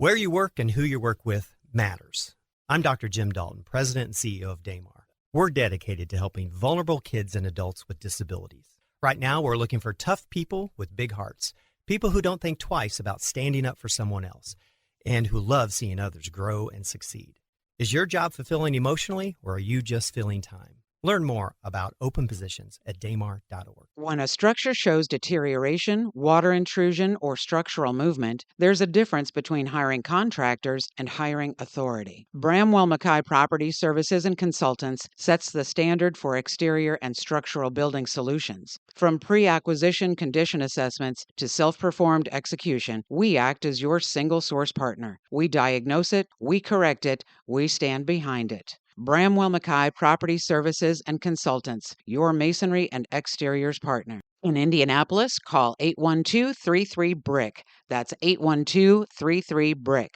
Where you work and who you work with matters. I'm Dr. Jim Dalton, President and CEO of Damar. We're dedicated to helping vulnerable kids and adults with disabilities. Right now, we're looking for tough people with big hearts, people who don't think twice about standing up for someone else, and who love seeing others grow and succeed. Is your job fulfilling emotionally, or are you just filling time? Learn more about open positions at damar.org. When a structure shows deterioration, water intrusion, or structural movement, there's a difference between hiring contractors and hiring authority. Bramwell Mackay Property Services and Consultants sets the standard for exterior and structural building solutions. From pre-acquisition condition assessments to self-performed execution, we act as your single-source partner. We diagnose it, we correct it, we stand behind it. Bramwell Mackay Property Services and Consultants, your masonry and exteriors partner. In Indianapolis, call 812-33-BRICK. That's 812-33-BRICK.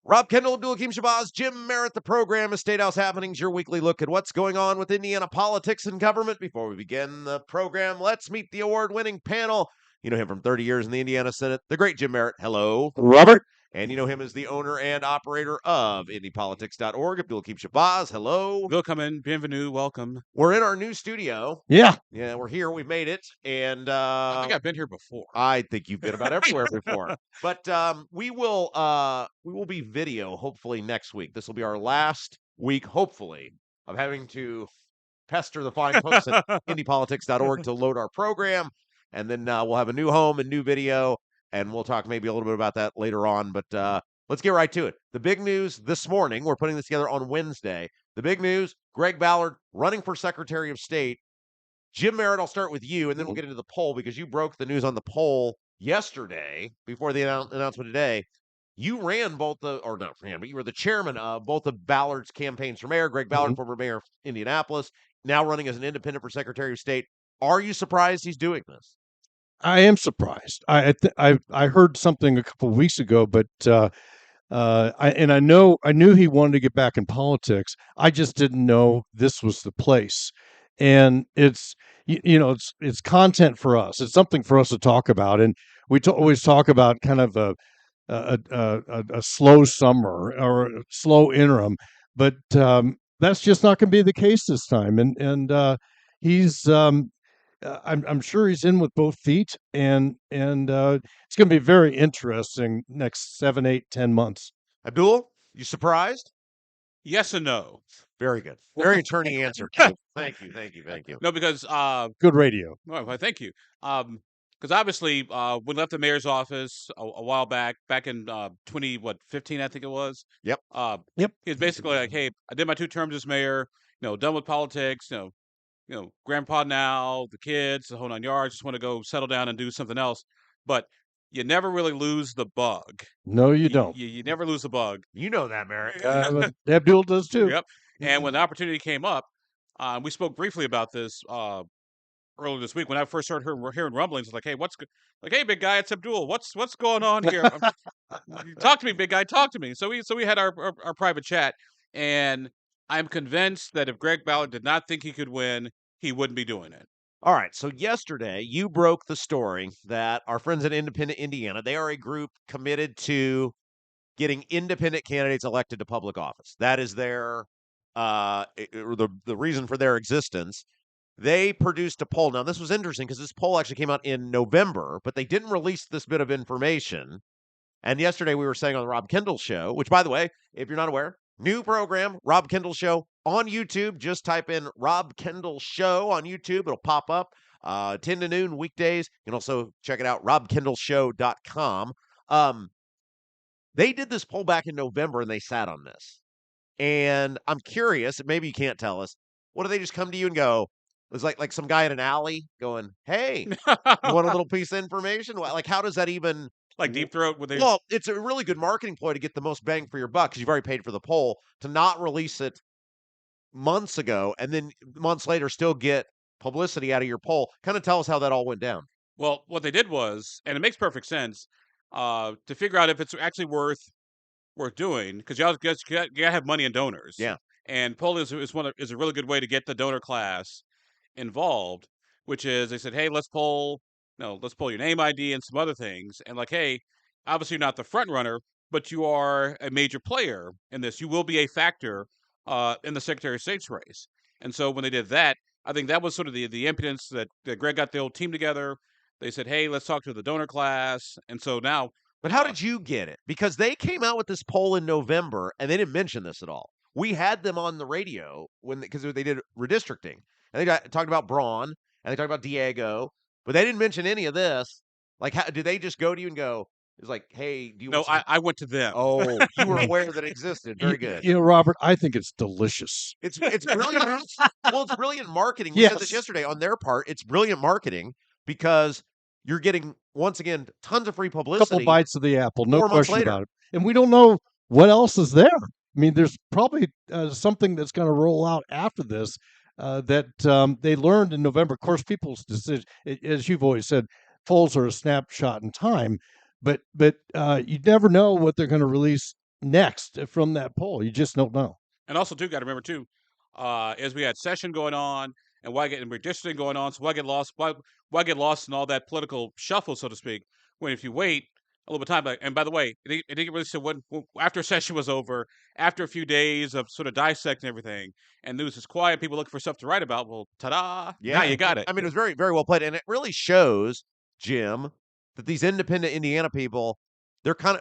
Rob Kendall, Abdul-Hakim Shabazz, Jim Merritt. The program is Statehouse Happenings, your weekly look at what's going on with Indiana politics and government. Before we begin the program, let's meet the award-winning panel. You know him from 30 years in the Indiana Senate, the great Jim Merritt. Hello. Robert. And you know him as the owner and operator of IndyPolitics.org, Abdul-Hakim Shabazz. Hello. Willkommen, bienvenue, welcome. We're in our new studio. Yeah, we're here. We've made it. And I think I've been here before. I think you've been about everywhere before. But we will be video hopefully next week. This will be our last week, hopefully, of having to pester the fine folks at IndyPolitics.org to load our program. And then we'll have a new home and new video. And we'll talk maybe a little bit about that later on. But let's get right to it. The big news this morning, we're putting this together on Wednesday. The big news, Greg Ballard running for Secretary of State. Jim Merritt, I'll start with you, and then we'll get into the poll because you broke the news on the poll yesterday before the announcement today. You ran but you were the chairman of both of Ballard's campaigns for mayor. Greg Ballard, former mayor of Indianapolis, now running as an independent for Secretary of State. Are you surprised he's doing this? I am surprised. I heard something a couple of weeks ago, but I knew he wanted to get back in politics. I just didn't know this was the place. And it's it's content for us. It's something for us to talk about, and we always talk about kind of a slow summer or a slow interim, but that's just not going to be the case this time. And he's. I'm sure he's in with both feet, and it's going to be very interesting next 7, 8, 10 months. Abdul, you surprised? Yes and no. Very good. Very attorney answer. Thank you. No, because good radio. Well, thank you. Because obviously, we left the mayor's office a while back in 2015, I think it was. Yep. He was basically like, "Hey, I did my 2 terms as mayor. Done with politics. Grandpa now, the kids, the whole 9 yards, just want to go settle down and do something else." But you never really lose the bug. No, you don't. You never lose the bug. You know that, Merritt. Abdul does too. Yep. And when the opportunity came up, we spoke briefly about this earlier this week. When I first started hearing rumblings, like, "Hey, big guy, it's Abdul. What's going on here? Talk to me, big guy. Talk to me." So we had our private chat, and I'm convinced that if Greg Ballard did not think he could win, he wouldn't be doing it. All right. So yesterday, you broke the story that our friends at Independent Indiana, they are a group committed to getting independent candidates elected to public office. That is their the reason for their existence. They produced a poll. Now, this was interesting because this poll actually came out in November, but they didn't release this bit of information. And yesterday, we were saying on the Rob Kendall show, which, by the way, if you're not aware, new program, Rob Kendall Show on YouTube. Just type in Rob Kendall Show on YouTube. It'll pop up 10 to noon weekdays. You can also check it out, robkendallshow.com. They did this poll back in November, and they sat on this. And I'm curious, maybe you can't tell us, what do they just come to you and go? It was like some guy in an alley going, "Hey, you want a little piece of information?" Like, how does that even... Like Deep Throat? Well, it's a really good marketing ploy to get the most bang for your buck because you've already paid for the poll, to not release it months ago and then months later still get publicity out of your poll. Kind of tell us how that all went down. Well, what they did was, and it makes perfect sense, to figure out if it's actually worth doing, because you got to have money and donors. Yeah. And polling is a really good way to get the donor class involved, which is they said, "Hey, let's poll your name ID and some other things." And like, "Hey, obviously you're not the front runner, but you are a major player in this. You will be a factor in the Secretary of State's race. And so when they did that, I think that was sort of the impotence that Greg got the old team together. They said, hey, let's talk to the donor class. And so now. But how did you get it? Because they came out with this poll in November, and they didn't mention this at all. We had them on the radio because they did redistricting, and they talked about Braun, and they talked about Diego, but they didn't mention any of this. Like, how did they just go to you and go? It's like, hey, do you? No, want I went to them. Oh, you were aware that it existed. Very good. Robert, I think it's delicious. It's brilliant. Well, it's brilliant marketing. We Yes. said this yesterday on their part. It's brilliant marketing because you're getting, once again, tons of free publicity. Couple bites of the apple, no 4 months question later. about it. And we don't know what else is there. I mean, there's probably something that's going to roll out after this that they learned in November. Of course, people's decision, as you've always said, polls are a snapshot in time, but you never know what they're going to release next from that poll. You just don't know. And also, too, got to remember, too, as we had session going on and redistricting going on, so why get lost? Why get lost in all that political shuffle, so to speak, when if you wait a little bit of time, and by the way, it didn't get released when after session was over, after a few days of sort of dissecting everything, and news is quiet, people looking for stuff to write about, well, ta-da, now you got it. I mean, it was very, very well played, and it really shows, Jim, that these independent Indiana people,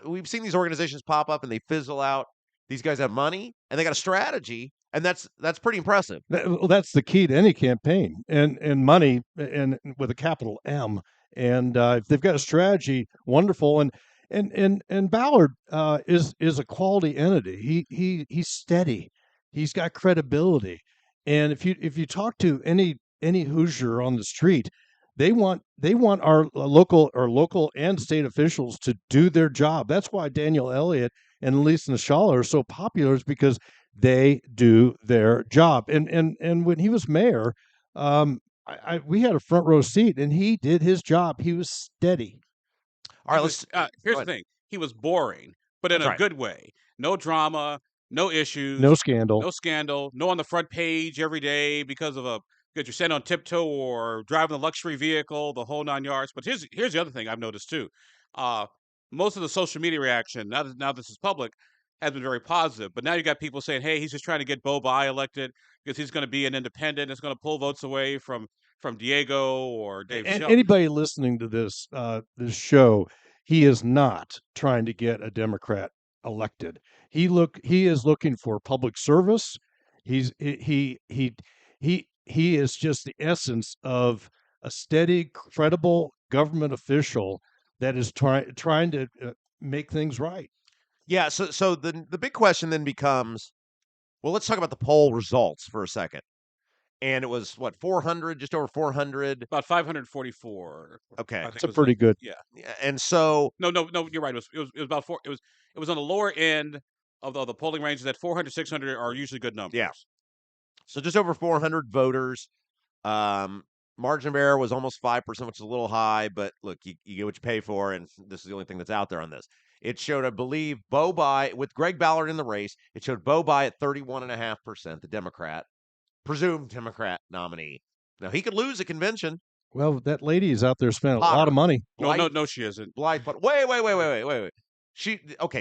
we've seen these organizations pop up and they fizzle out. These guys have money and they got a strategy, and that's pretty impressive. Well, that's the key to any campaign, and money, and with a capital M. And if they've got a strategy, wonderful. And Ballard is a quality entity. He's steady. He's got credibility. And if you talk to any Hoosier on the street, they want our local and state officials to do their job. That's why Daniel Elliott and Lisa Nashala are so popular, is because they do their job. And when he was mayor, we had a front row seat, and he did his job. He was steady. All right, here's the thing: he was boring, but in a good way. No drama, no issues, no scandal, no on the front page every day because you're sitting on tiptoe or driving a luxury vehicle, the whole 9 yards. But here's the other thing I've noticed too. Most of the social media reaction, now this is public, has been very positive. But now you got people saying, hey, he's just trying to get Bo Bai elected because he's going to be an independent. It's going to pull votes away from Diego or Dave Shelton. Anybody listening to this show, he is not trying to get a Democrat elected. He is looking for public service. He is just the essence of a steady, credible government official that is trying to make things right. Yeah, so the big question then becomes, well, let's talk about the poll results for a second. And it was, what, 400, just over 400? About 544. Okay. That's pretty good. Yeah. And so... No, you're right. It was about four. It was on the lower end of the polling ranges. That 400, 600 are usually good numbers. Yeah. So just over 400 voters. Margin of error was almost 5%, which is a little high, but look, you get what you pay for, and this is the only thing that's out there on this. It showed, I believe, Bo Bai, with Greg Ballard in the race, it showed Bo Bai at 31.5%, the Democrat, presumed Democrat nominee. Now, he could lose a convention. Well, that lady is out there spending Potter. a lot of money. No, she isn't. Blythe Potter. Wait.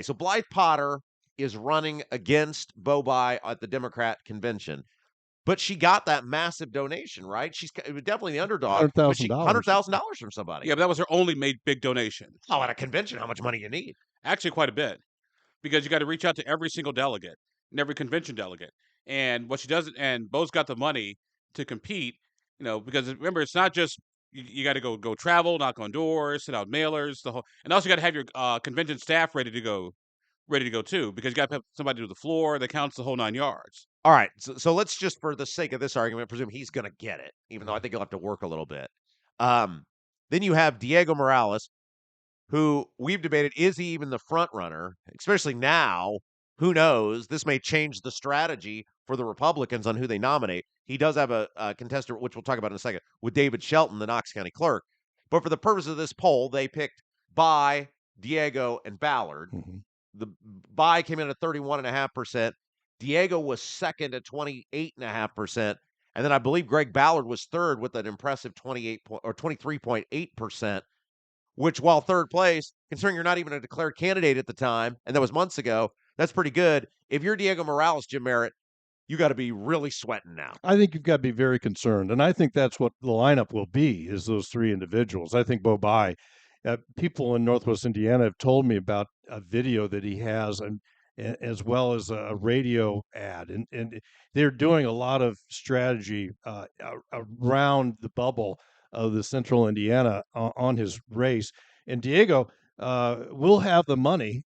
So Blythe Potter is running against Bo Bai at the Democrat convention. But she got that massive donation, right? She's definitely the underdog. $100,000. $100,000 from somebody. Yeah, but that was her only big donation. Oh, at a convention, how much money you need? Actually, quite a bit, because you got to reach out to every single delegate and every convention delegate. And what she does, and Bo's got the money to compete, because remember, it's not just you got to go travel, knock on doors, send out mailers, and also you got to have your convention staff ready to go too, because you got to have somebody to do the floor that counts the whole 9 yards. All right, so let's just, for the sake of this argument, presume he's going to get it, even though I think he'll have to work a little bit. Then you have Diego Morales, who we've debated, is he even the front runner? Especially now, who knows? This may change the strategy for the Republicans on who they nominate. He does have a contestant, which we'll talk about in a second, with David Shelton, the Knox County clerk. But for the purpose of this poll, they picked Bai, Diego, and Ballard. Mm-hmm. The Bai came in at 31.5%. Diego was second at 28.5%. And then I believe Greg Ballard was third with an impressive 23.8%. which, while third place, considering you're not even a declared candidate at the time, and that was months ago, that's pretty good. If you're Diego Morales, Jim Merritt, you got to be really sweating now. I think you've got to be very concerned, and I think that's what the lineup will be, is those three individuals. I think Bobai, people in Northwest Indiana have told me about a video that he has, and as well as a radio ad, and they're doing a lot of strategy around the bubble of the Central Indiana on his race. And Diego will have the money,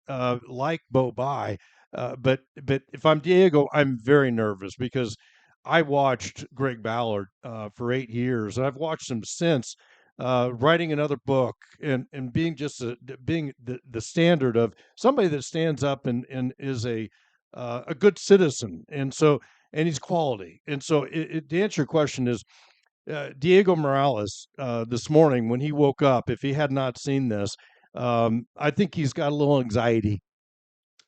like Bobai. But if I'm Diego, I'm very nervous because I watched Greg Ballard for 8 years, and I've watched him since, writing another book and being just being the standard of somebody that stands up and is a good citizen, and he's quality. And so to answer your question is, Diego Morales, this morning when he woke up, if he had not seen this, I think he's got a little anxiety.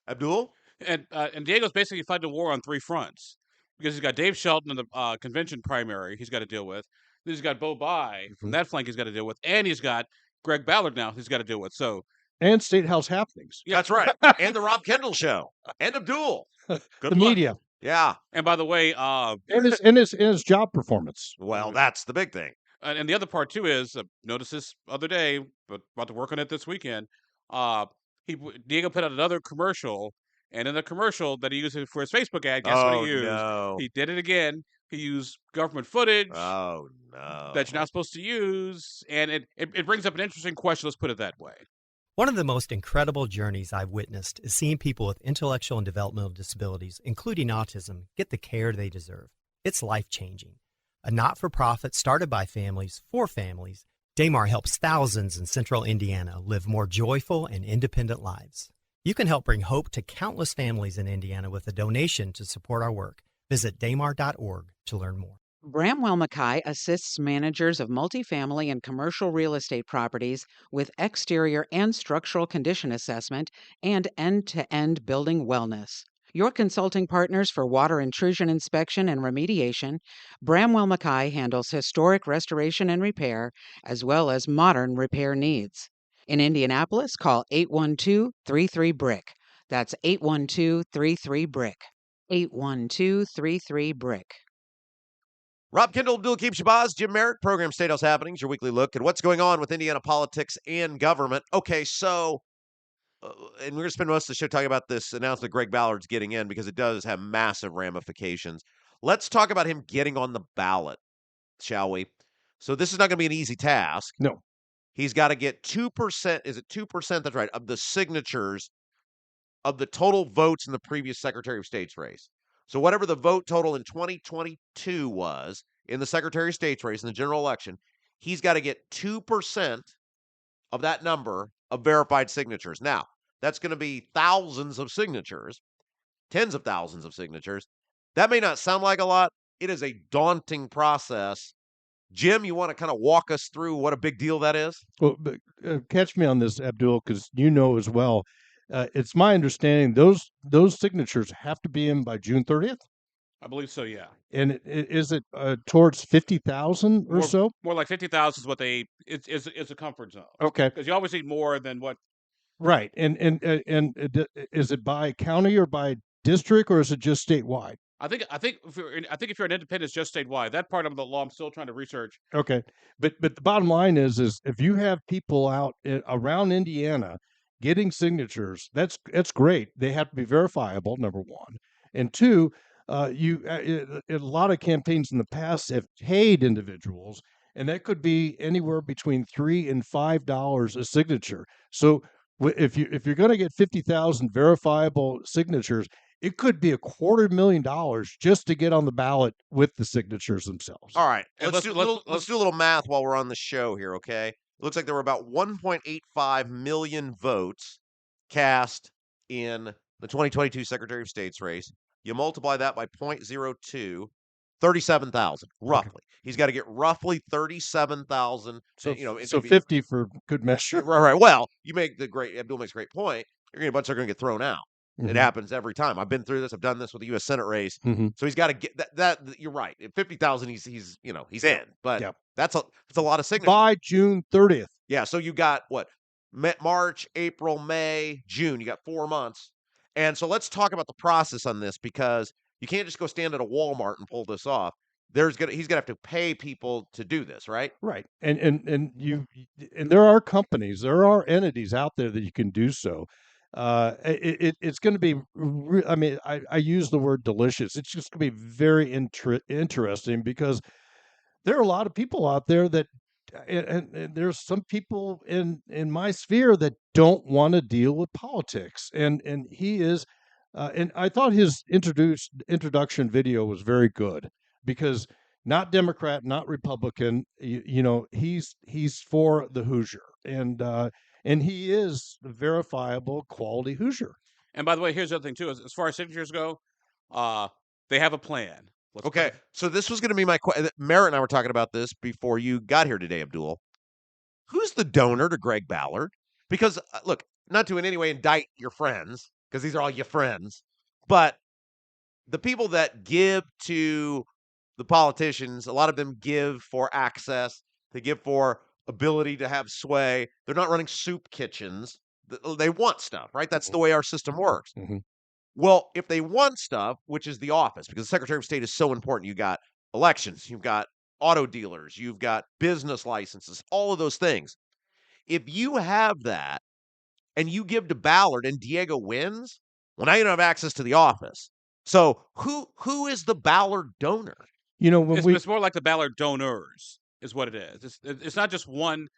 Abdul? And Diego's basically fighting a war on 3 fronts because he's got Dave Shelton in the convention primary he's got to deal with. Then he's got Bo Bai from that flank he's got to deal with, and he's got Greg Ballard now he's got to deal with. So and Statehouse Happenings. Yeah, that's right. And the Rob Kendall show. And Abdul. Good Good the luck. media. Yeah. and by the way, And his job performance. Well, that's the big thing. and the other part too is noticed this other day, but about to work on it this weekend. Diego put out another commercial, and in the commercial that he used for his Facebook ad, guess what he used? No. He did it again. He used government footage Oh, no. that you're not supposed to use, and it brings up an interesting question. Let's put it that way. One of the most incredible journeys I've witnessed is seeing people with intellectual and developmental disabilities, including autism, get the care they deserve. It's life-changing. A not-for-profit started by families for families, Damar helps thousands in Central Indiana live more joyful and independent lives. You can help bring hope to countless families in Indiana with a donation to support our work. Visit damar.org to learn more. Bramwell Mackay assists managers of multifamily and commercial real estate properties with exterior and structural condition assessment and end-to-end building wellness. Your consulting partners for water intrusion inspection and remediation, Bramwell Mackay handles historic restoration and repair, as well as modern repair needs. In Indianapolis, call 812-33-BRICK. That's 812-33-BRICK. 812-33-BRICK. Rob Kendall, Abdul-Hakim Shabazz, Jim Merritt, program Statehouse Happenings, your weekly look at what's going on with Indiana politics and government. Okay, so, and we're going to spend most of the show talking about this announcement Greg Ballard's getting in because it does have massive ramifications. Let's talk about him getting on the ballot, shall we? So this is not going to be an easy task. No. He's got to get 2%, is it 2%? That's right, of the signatures of the total votes in the previous Secretary of State's race. So whatever the vote total in 2022 was in the Secretary of State's race in the general election, he's got to get 2% of that number of verified signatures. Now, that's going to be thousands of signatures, tens of thousands of signatures. That may not sound like a lot. It is a daunting process. Jim, you want to kind of walk us through what a big deal that is? Well, but, catch me on this, Abdul, because you know as well. It's my understanding those signatures have to be in by June 30th. I believe so, yeah. And is it towards 50,000 or so? More like 50,000 is what it's a comfort zone. Okay, Because you always need more than what. right. And is it by county or by district, or is it just statewide? I think if you're an independent, it's just statewide. That part of the law I'm still trying to research. Okay, but the bottom line is if you have people out around Indiana getting signatures, that's great. They have to be verifiable, number one, and two, a lot of campaigns in the past have paid individuals, and that could be anywhere between $3 and $5 a signature. So if you're going to get 50,000 verifiable signatures, it could be $250,000 just to get on the ballot with the signatures themselves. All right, And let's do a little math while we're on the show here, okay? It looks like there were about 1.85 million votes cast in the 2022 Secretary of State's race. You multiply that by 0.02, 37,000, roughly. Okay. He's got to get roughly 37,000. So 50 for good measure. Right. Well, Abdul makes a great point. A bunch are going to get thrown out. It happens every time. I've been through this. I've done this with the U.S. Senate race. So he's got to get that. You're right. At 50,000, he's in. But that's a lot of signatures by June 30th. Yeah. So you got what? March, April, May, June. You got 4 months. And so let's talk about the process on this, because you can't just go stand at a Walmart and pull this off. He's gonna have to pay people to do this, right? Right. And there are companies, there are entities out there that you can do so. It's going to be, I mean, I use the word delicious. It's just going to be very interesting, because there are a lot of people out there that, and there's some people in my sphere that don't want to deal with politics, and he is, and I thought his introduction video was very good, because not Democrat, not Republican, he's for the Hoosier, and he is the verifiable quality Hoosier. And by the way, here's the other thing too: as far as signatures go, they have a plan. Okay, so this was going to be my question. Merritt and I were talking about this before you got here today, Abdul. Who's the donor to Greg Ballard? Because, look, not to in any way indict your friends, because these are all your friends, but the people that give to the politicians, a lot of them give for access. They give for ability to have sway. They're not running soup kitchens. They want stuff, right? That's the way our system works. Well, if they want stuff, which is the office, because the Secretary of State is so important, you got elections, you've got auto dealers, you've got business licenses, all of those things. If you have that and you give to Ballard and Diego wins, well, now you don't have access to the office. So who is the Ballard donor? It's more like the Ballard donors is what it is. It's not just one.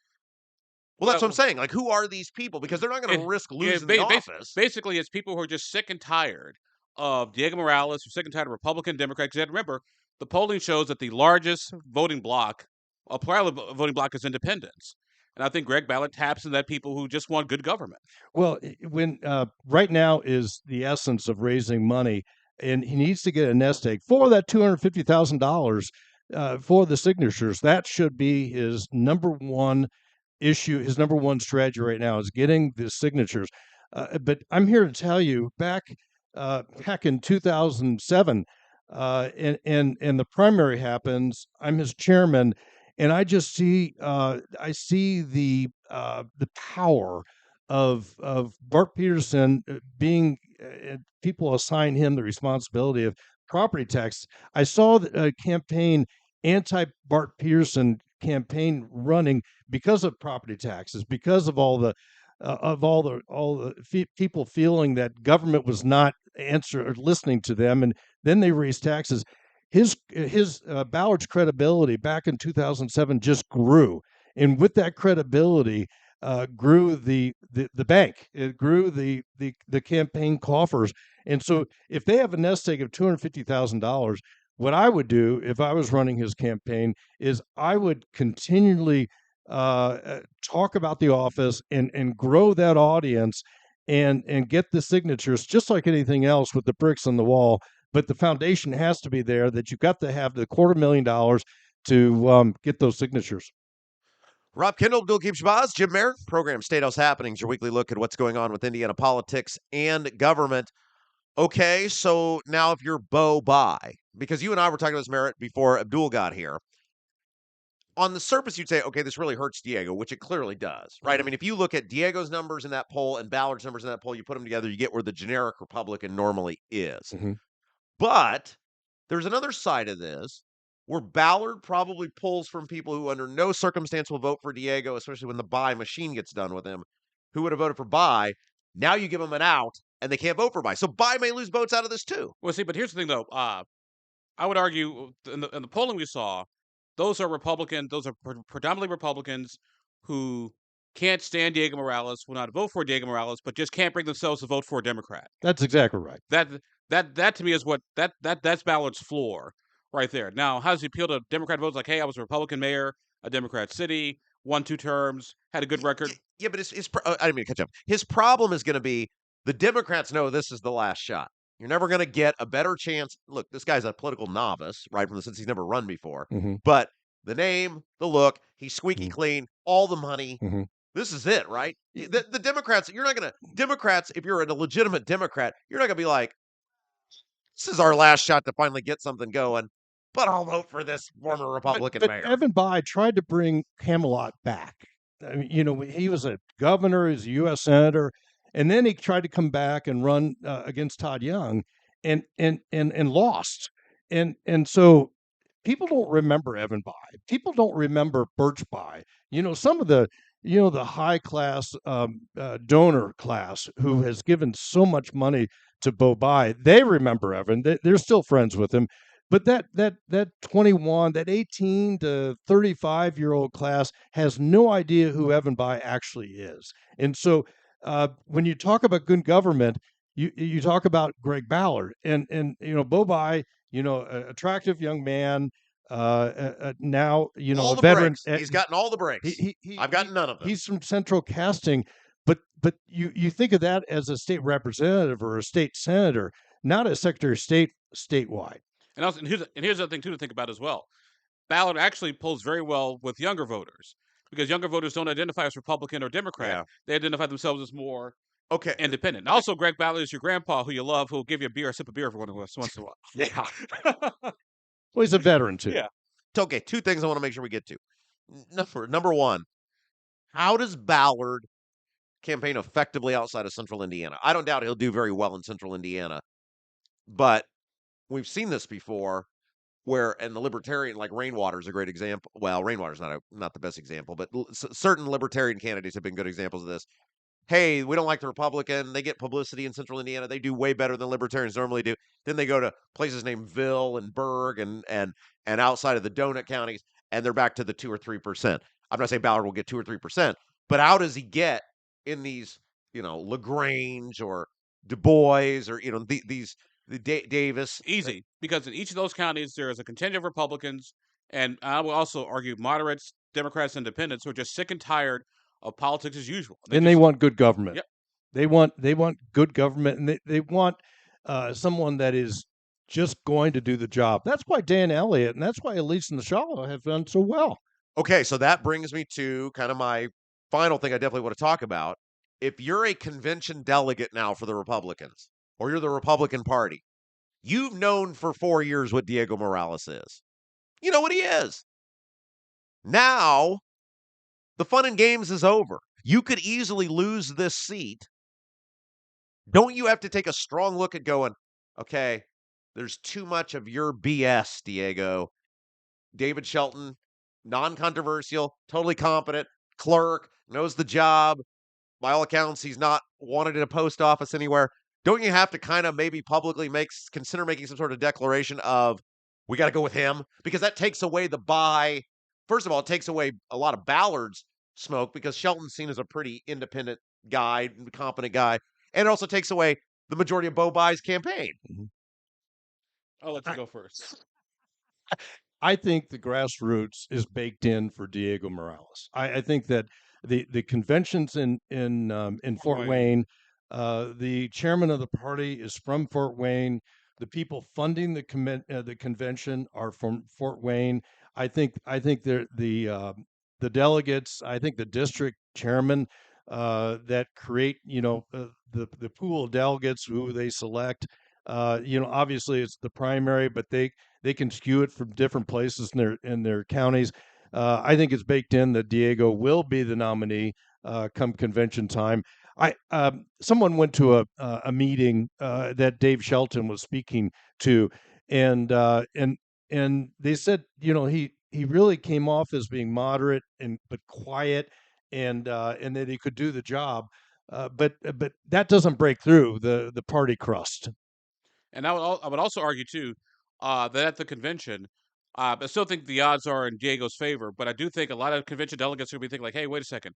Well, that's what I'm saying. Like, who are these people? Because they're not going to risk losing the office. Basically, it's people who are just sick and tired of Diego Morales, who are sick and tired of Republican, Democrat. Because remember, the polling shows that the largest voting bloc, a plurality voting bloc, is independents. And I think Greg Ballard taps into that people who just want good government. Well, when right now is the essence of raising money, and he needs to get a nest egg for that $250,000 for the signatures. That should be his number one issue. His number one strategy right now is getting the signatures. But I'm here to tell you, back in 2007, and the primary happens. I'm his chairman, and I just see the power of Bart Peterson being people assign him the responsibility of property tax. I saw the campaign, anti-Bart Peterson campaign, running because of property taxes, because of all the people feeling that government was not listening to them, and then they raised taxes. His Ballard's credibility back in 2007 just grew, and with that credibility grew the bank. It grew the campaign coffers. And so if they have a nest egg of $250,000, what I would do if I was running his campaign is I would continually talk about the office and grow that audience and get the signatures, just like anything else with the bricks on the wall. But the foundation has to be there, that you've got to have the $250,000 to get those signatures. Rob Kendall, Abdul-Hakim Shabazz, Jim Merritt, program Statehouse Happenings, your weekly look at what's going on with Indiana politics and government. Okay, so now if you're Bo-By, because you and I were talking about this, Merritt, before Abdul got here, on the surface you'd say, okay, this really hurts Diego, which it clearly does, right? I mean, if you look at Diego's numbers in that poll and Ballard's numbers in that poll, you put them together, you get where the generic Republican normally is. But there's another side of this where Ballard probably pulls from people who under no circumstance will vote for Diego, especially when the By machine gets done with him, who would have voted for By. Now you give them an out, and they can't vote for By. So By may lose votes out of this too. Well, see, but here's the thing, though. I would argue in the polling we saw, those are Republican. Those are predominantly Republicans who can't stand Diego Morales, will not vote for Diego Morales, but just can't bring themselves to vote for a Democrat. That's exactly right. That to me is that's Ballard's floor right there. Now, how does he appeal to Democrat votes? Like, hey, I was a Republican mayor, a Democrat city, won 2 terms, had a good record. Yeah, but I didn't mean to catch up. His problem is going to be the Democrats know this is the last shot. You're never going to get a better chance. Look, this guy's a political novice, right, from the sense he's never run before. But the name, the look, he's squeaky clean, all the money. This is it, right? The Democrats, Democrats, if you're a legitimate Democrat, you're not going to be like, this is our last shot to finally get something going, but I'll vote for this former Republican but mayor. Evan Bayh tried to bring Camelot back. I mean, he was a governor, he's a U.S. senator, and then he tried to come back and run against Todd Young, and lost. And so people don't remember Evan Bayh. People don't remember Birch Bayh. Some of the the high class donor class who has given so much money to Bo Bayh, they remember Evan. They're still friends with him. But that 21, that 18 to 35-year-old class has no idea who Evan Bayh actually is. And so when you talk about good government, you talk about Greg Ballard and Bo Bayh, attractive young man, now all a the veteran. breaks. He's gotten all the breaks. I've gotten none of them. He's from Central Casting, but you think of that as a state representative or a state senator, not a secretary of state statewide. And also, and here's the other thing too to think about as well. Ballard actually polls very well with younger voters because younger voters don't identify as Republican or Democrat. Yeah. They identify themselves as more independent. And also, Greg Ballard is your grandpa who you love, who will give you a sip of beer for once in a while. Yeah. Well, he's a veteran too. Yeah. Okay, two things I want to make sure we get to. Number one, how does Ballard campaign effectively outside of Central Indiana? I don't doubt he'll do very well in Central Indiana, but we've seen this before and the libertarian, like Rainwater is a great example. Well, Rainwater's not the best example, but certain libertarian candidates have been good examples of this. Hey, we don't like the Republican. They get publicity in Central Indiana. They do way better than libertarians normally do. Then they go to places named Ville and Berg and outside of the donut counties, and they're back to the 2 or 3%. I'm not saying Ballard will get 2 or 3%, but how does he get in these, LaGrange or Du Bois or these Davis? Easy, because in each of those counties there is a contingent of Republicans, and I will also argue moderates, Democrats, independents who are just sick and tired of politics as usual. They want good government. Yep. They want good government, and they want someone that is just going to do the job. That's why Dan Elliott and that's why Elise and Nashala have done so well. Okay, so that brings me to kind of my final thing I definitely want to talk about. If you're a convention delegate now for the Republicans, or you're the Republican Party, you've known for 4 years what Diego Morales is. You know what he is. Now, the fun and games is over. You could easily lose this seat. Don't you have to take a strong look at going, okay, there's too much of your BS, Diego. David Shelton, non-controversial, totally competent, clerk, knows the job. By all accounts, he's not wanted in a post office anywhere. Don't you have to kind of maybe publicly consider making some sort of declaration of, we got to go with him? Because that takes away the buy. First of all, it takes away a lot of Ballard's smoke because Shelton's seen as a pretty independent guy, competent guy. And it also takes away the majority of Bo Bayh's campaign. Mm-hmm. I'll let you go first. I think the grassroots is baked in for Diego Morales. I think that the conventions in Fort Wayne, the chairman of the party is from Fort Wayne. The people funding the convention are from Fort Wayne. I think the delegates. I think the district chairman that create the pool of delegates who they select. Obviously it's the primary, but they can skew it from different places in their counties. I think it's baked in that Diego will be the nominee come convention time. Someone went to a meeting that Dave Shelton was speaking to, and they said he really came off as being moderate but quiet, and that he could do the job. But that doesn't break through the party crust. And I would also argue too that at the convention, I still think the odds are in Diego's favor, but I do think a lot of convention delegates are going to be thinking like, hey, wait a second.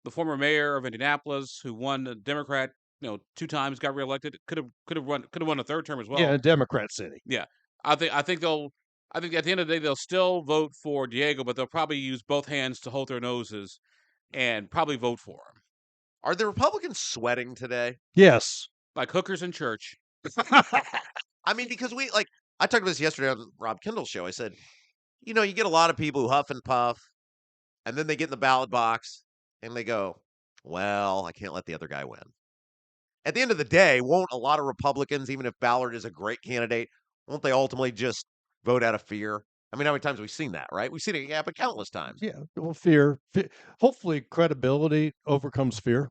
The former mayor of Indianapolis, who won the Democrat, 2 times, got reelected, could have won a third term as well. Yeah, a Democrat city. Yeah, I think at the end of the day they'll still vote for Diego, but they'll probably use both hands to hold their noses and probably vote for him. Are the Republicans sweating today? Yes, like hookers in church. I mean, because I talked about this yesterday on Rob Kendall's show. I said, you get a lot of people who huff and puff, and then they get in the ballot box, and they go, well, I can't let the other guy win. At the end of the day, won't a lot of Republicans, even if Ballard is a great candidate, won't they ultimately just vote out of fear? I mean, how many times have we seen that, right? We've seen it happen countless times. Yeah, well, fear. Hopefully, credibility overcomes fear.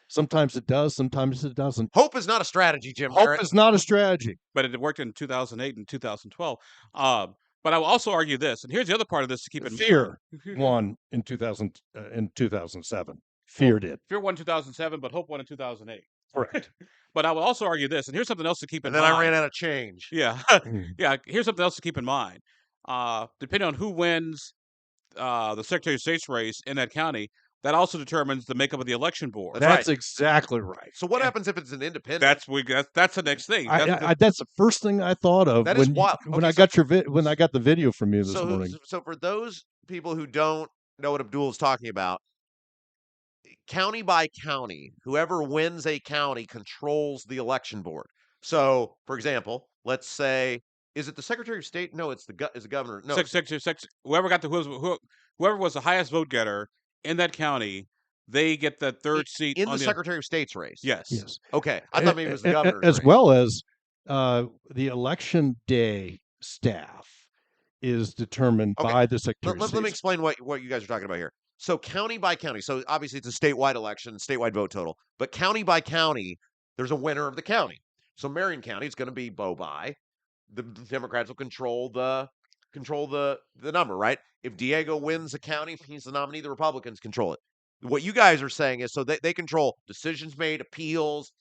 Sometimes it does, sometimes it doesn't. Hope is not a strategy, Jim Hope Merritt. is not a strategy. But it worked in 2008 and 2012. But I will also argue this, and here's the other part of this to keep in Fear mind. won in 2007. Fear did. Fear won in 2007, but Hope won in 2008. Correct. But I will also argue this, and here's something else to keep in And then mind. I ran out of change. Yeah. Yeah. Here's something else to keep in mind. Depending on who wins the Secretary of State's race in that county, that also determines the makeup of the election board. That's exactly right. So what happens if it's an independent? That's the next thing. That's the first thing I thought of That when is wild. when Okay, I got when I got the video from you this morning. So for those people who don't know what Abdul is talking about, county by county, whoever wins a county controls the election board. So, for example, let's say, is it the Secretary of State? No, it's the governor. No, Whoever was the highest vote getter in that county, they get the third seat in on the Secretary of State's race. Yes. Okay, I thought maybe it was the governor's as race. well as the election day staff is determined by the Secretary of State. Let me explain what you guys are talking about here. So county by county, so obviously it's a statewide election, statewide vote total, but county by county, there's a winner of the county. So Marion County is going to be Bobi. The Democrats will control the number, right? If Diego wins a county, he's the nominee. The Republicans control it. What you guys are saying is so they control decisions made, appeals,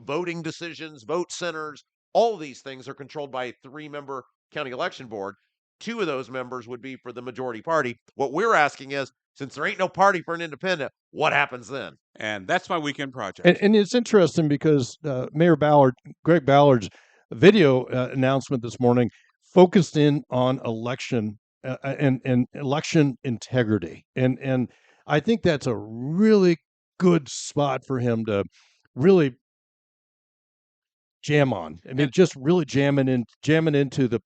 voting decisions, vote centers. All of these things are controlled by a 3-member county election board. 2 of those members would be for the majority party. What we're asking is, since there ain't no party for an independent, what happens then? And that's my weekend project. And it's interesting because Mayor Ballard, Greg Ballard's video announcement this morning focused in on election and election integrity. And I think that's a really good spot for him to really jam on. I mean, just really jamming into the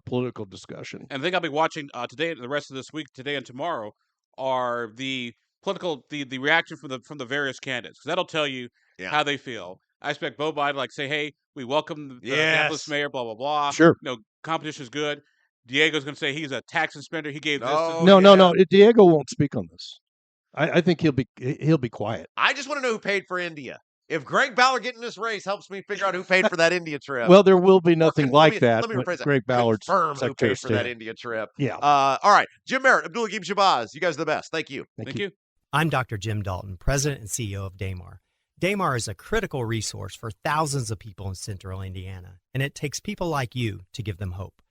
political discussion. And the thing I'll be watching today, the rest of this week, today and tomorrow, are the the reaction from the various candidates, because that'll tell you how they feel. I expect Bobi to say, "Hey, we welcome the Indianapolis mayor, blah blah blah." Sure, competition is good. Diego's going to say he's a tax and spender. He gave this. No. Diego won't speak on this. I think he'll be quiet. I just want to know who paid for India. If Greg Ballard getting this race helps me figure out who paid for that India trip. Well, there will be nothing like that. Let me rephrase that. Greg Ballard confirm who paid for that India trip. Yeah. All right. Jim Merritt, Abdul-Hakim Shabazz, you guys are the best. Thank you. Thank you. I'm Dr. Jim Dalton, President and CEO of Damar. Damar is a critical resource for thousands of people in central Indiana, and it takes people like you to give them hope.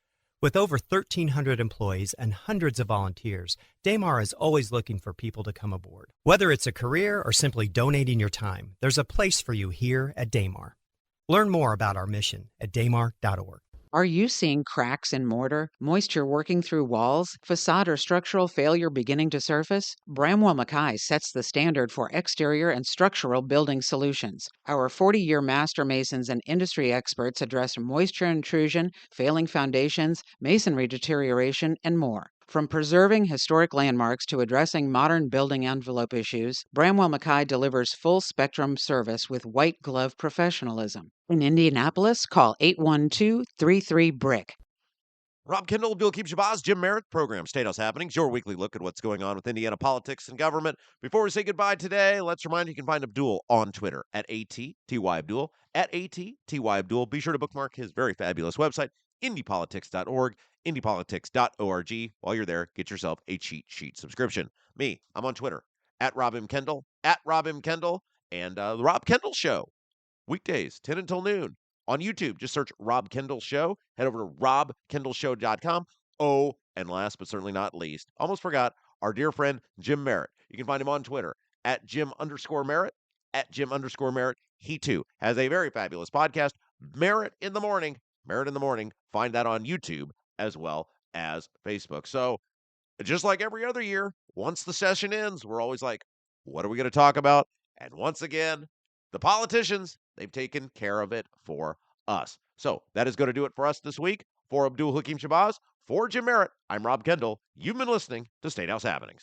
With over 1,300 employees and hundreds of volunteers, Damar is always looking for people to come aboard. Whether it's a career or simply donating your time, there's a place for you here at Damar. Learn more about our mission at damar.org. Are you seeing cracks in mortar, moisture working through walls, facade or structural failure beginning to surface? Bramwell Mackay sets the standard for exterior and structural building solutions. Our 40-year master masons and industry experts address moisture intrusion, failing foundations, masonry deterioration, and more. From preserving historic landmarks to addressing modern building envelope issues, Bramwell Mackay delivers full-spectrum service with white-glove professionalism. In Indianapolis, call 812-33-BRICK. Rob Kendall, Abdul-Hakim Shabazz, Jim Merritt, program Statehouse Happenings, your weekly look at what's going on with Indiana politics and government. Before we say goodbye today, let's remind you can find Abdul on Twitter at @ATTYAbdul, at @ATTYAbdul. Be sure to bookmark his very fabulous website, indypolitics.org, indypolitics.org. While you're there, get yourself a cheat sheet subscription. Me, I'm on Twitter, at @RobMKendall, and The Rob Kendall Show, weekdays, 10 until noon. On YouTube, just search Rob Kendall Show. Head over to robkendallshow.com. Oh, and last but certainly not least, almost forgot, our dear friend Jim Merritt. You can find him on Twitter, at Jim_Merritt, at Jim_Merritt. He, too, has a very fabulous podcast, Merritt in the Morning. Find that on YouTube as well as Facebook. So, just like every other year, once the session ends, we're always like, what are we going to talk about? And once again, the politicians, they've taken care of it for us. So that is going to do it for us this week. For Abdul-Hakim Shabazz, for Jim Merritt, I'm Rob Kendall. You've been listening to Statehouse Happenings.